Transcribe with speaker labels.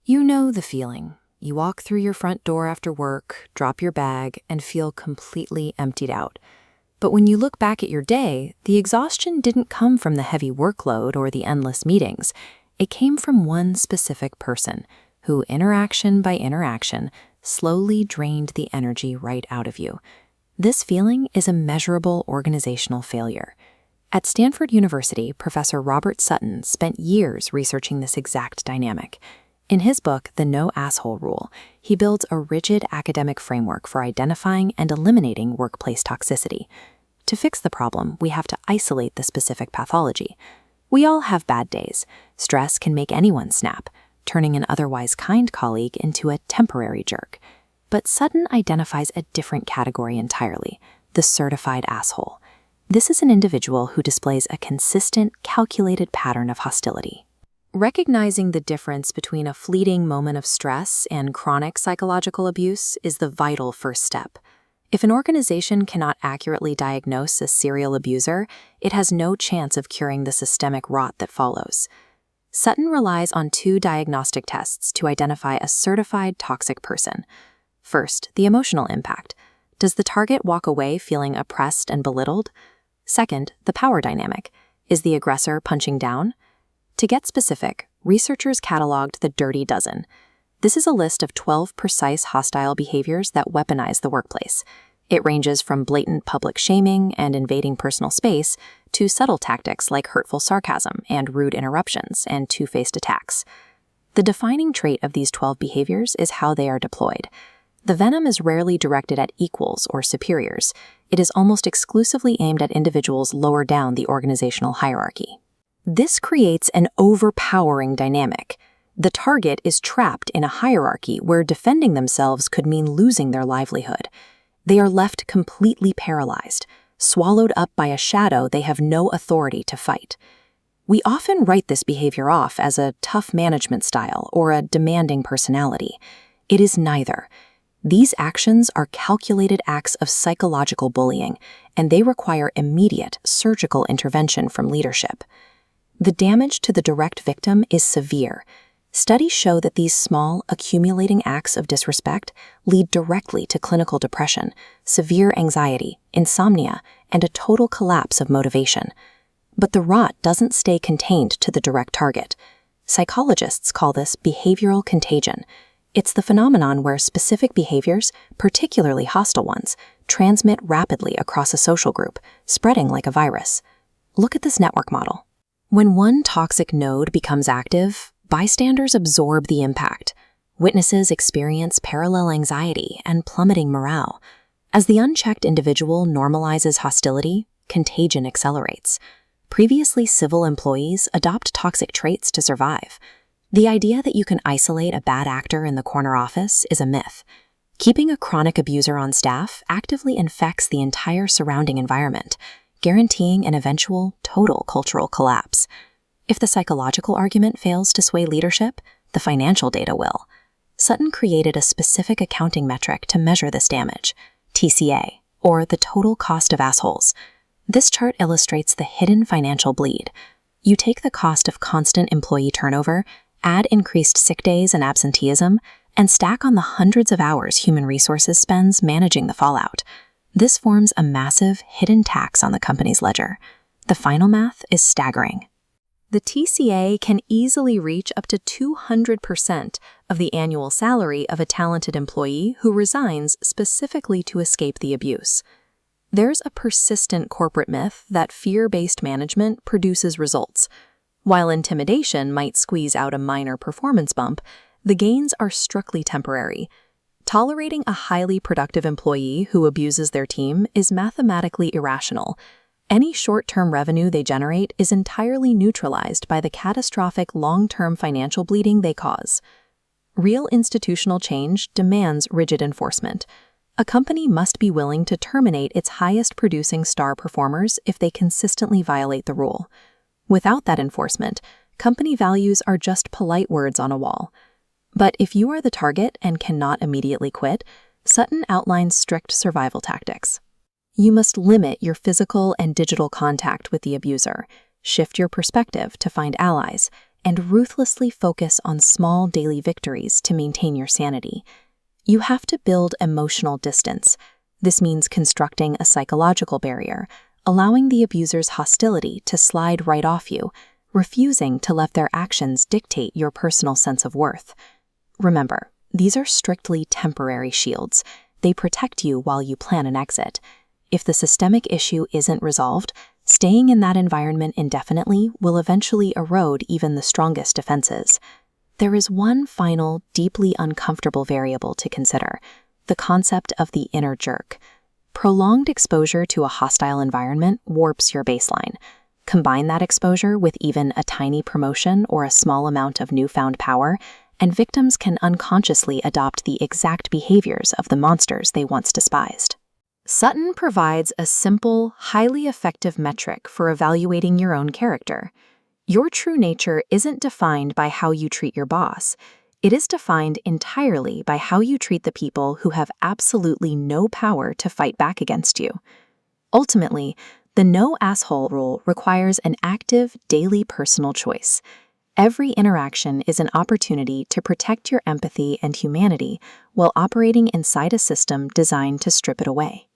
Speaker 1: You know the feeling. You walk through your front door after work, drop your bag, and feel completely emptied out. But when you look back at your day, the exhaustion didn't come from the heavy workload or the endless meetings. It came from one specific person who, interaction by interaction, slowly drained the energy right out of you. This feeling is a measurable organizational failure. At Stanford University, Professor Robert Sutton spent years researching this exact dynamic. In his book, The No Asshole Rule, he builds a rigid academic framework for identifying and eliminating workplace toxicity. To fix the problem, we have to isolate the specific pathology. We all have bad days. Stress can make anyone snap, turning an otherwise kind colleague into a temporary jerk. But Sutton identifies a different category entirely, the certified asshole. This is an individual who displays a consistent, calculated pattern of hostility. Recognizing the difference between a fleeting moment of stress and chronic psychological abuse is the vital first step. If an organization cannot accurately diagnose a serial abuser, it has no chance of curing the systemic rot that follows. Sutton relies on two diagnostic tests to identify a certified toxic person. First, the emotional impact. Does the target walk away feeling oppressed and belittled? Second, the power dynamic. Is the aggressor punching down? To get specific, researchers cataloged the Dirty Dozen. This is a list of 12 precise hostile behaviors that weaponize the workplace. It ranges from blatant public shaming and invading personal space to subtle tactics like hurtful sarcasm and rude interruptions and two-faced attacks. The defining trait of these 12 behaviors is how they are deployed. The venom is rarely directed at equals or superiors. It is almost exclusively aimed at individuals lower down the organizational hierarchy. This creates an overpowering dynamic. The target is trapped in a hierarchy where defending themselves could mean losing their livelihood. They are left completely paralyzed, swallowed up by a shadow they have no authority to fight. We often write this behavior off as a tough management style or a demanding personality. It is neither. These actions are calculated acts of psychological bullying, and they require immediate surgical intervention from leadership. The damage to the direct victim is severe. Studies show that these small, accumulating acts of disrespect lead directly to clinical depression, severe anxiety, insomnia, and a total collapse of motivation. But the rot doesn't stay contained to the direct target. Psychologists call this behavioral contagion. It's the phenomenon where specific behaviors, particularly hostile ones, transmit rapidly across a social group, spreading like a virus. Look at this network model. When one toxic node becomes active, bystanders absorb the impact. Witnesses experience parallel anxiety and plummeting morale. As the unchecked individual normalizes hostility, contagion accelerates. Previously civil employees adopt toxic traits to survive. The idea that you can isolate a bad actor in the corner office is a myth. Keeping a chronic abuser on staff actively infects the entire surrounding environment, guaranteeing an eventual total cultural collapse. If the psychological argument fails to sway leadership, the financial data will. Sutton created a specific accounting metric to measure this damage, TCA, or the total cost of assholes. This chart illustrates the hidden financial bleed. You take the cost of constant employee turnover, add increased sick days and absenteeism, and stack on the hundreds of hours human resources spends managing the fallout. This forms a massive, hidden tax on the company's ledger. The final math is staggering. The TCA can easily reach up to 200% of the annual salary of a talented employee who resigns specifically to escape the abuse. There's a persistent corporate myth that fear-based management produces results. While intimidation might squeeze out a minor performance bump, the gains are strictly temporary. Tolerating a highly productive employee who abuses their team is mathematically irrational. Any short-term revenue they generate is entirely neutralized by the catastrophic long-term financial bleeding they cause. Real institutional change demands rigid enforcement. A company must be willing to terminate its highest-producing star performers if they consistently violate the rule. Without that enforcement, company values are just polite words on a wall. But if you are the target and cannot immediately quit, Sutton outlines strict survival tactics. You must limit your physical and digital contact with the abuser, shift your perspective to find allies, and ruthlessly focus on small daily victories to maintain your sanity. You have to build emotional distance. This means constructing a psychological barrier, allowing the abuser's hostility to slide right off you, refusing to let their actions dictate your personal sense of worth. Remember, these are strictly temporary shields. They protect you while you plan an exit. If the systemic issue isn't resolved, staying in that environment indefinitely will eventually erode even the strongest defenses. There is one final, deeply uncomfortable variable to consider: the concept of the inner jerk. Prolonged exposure to a hostile environment warps your baseline. Combine that exposure with even a tiny promotion or a small amount of newfound power, and victims can unconsciously adopt the exact behaviors of the monsters they once despised. Sutton provides a simple, highly effective metric for evaluating your own character. Your true nature isn't defined by how you treat your boss. It is defined entirely by how you treat the people who have absolutely no power to fight back against you. Ultimately, the no asshole rule requires an active, daily personal choice. Every interaction is an opportunity to protect your empathy and humanity while operating inside a system designed to strip it away.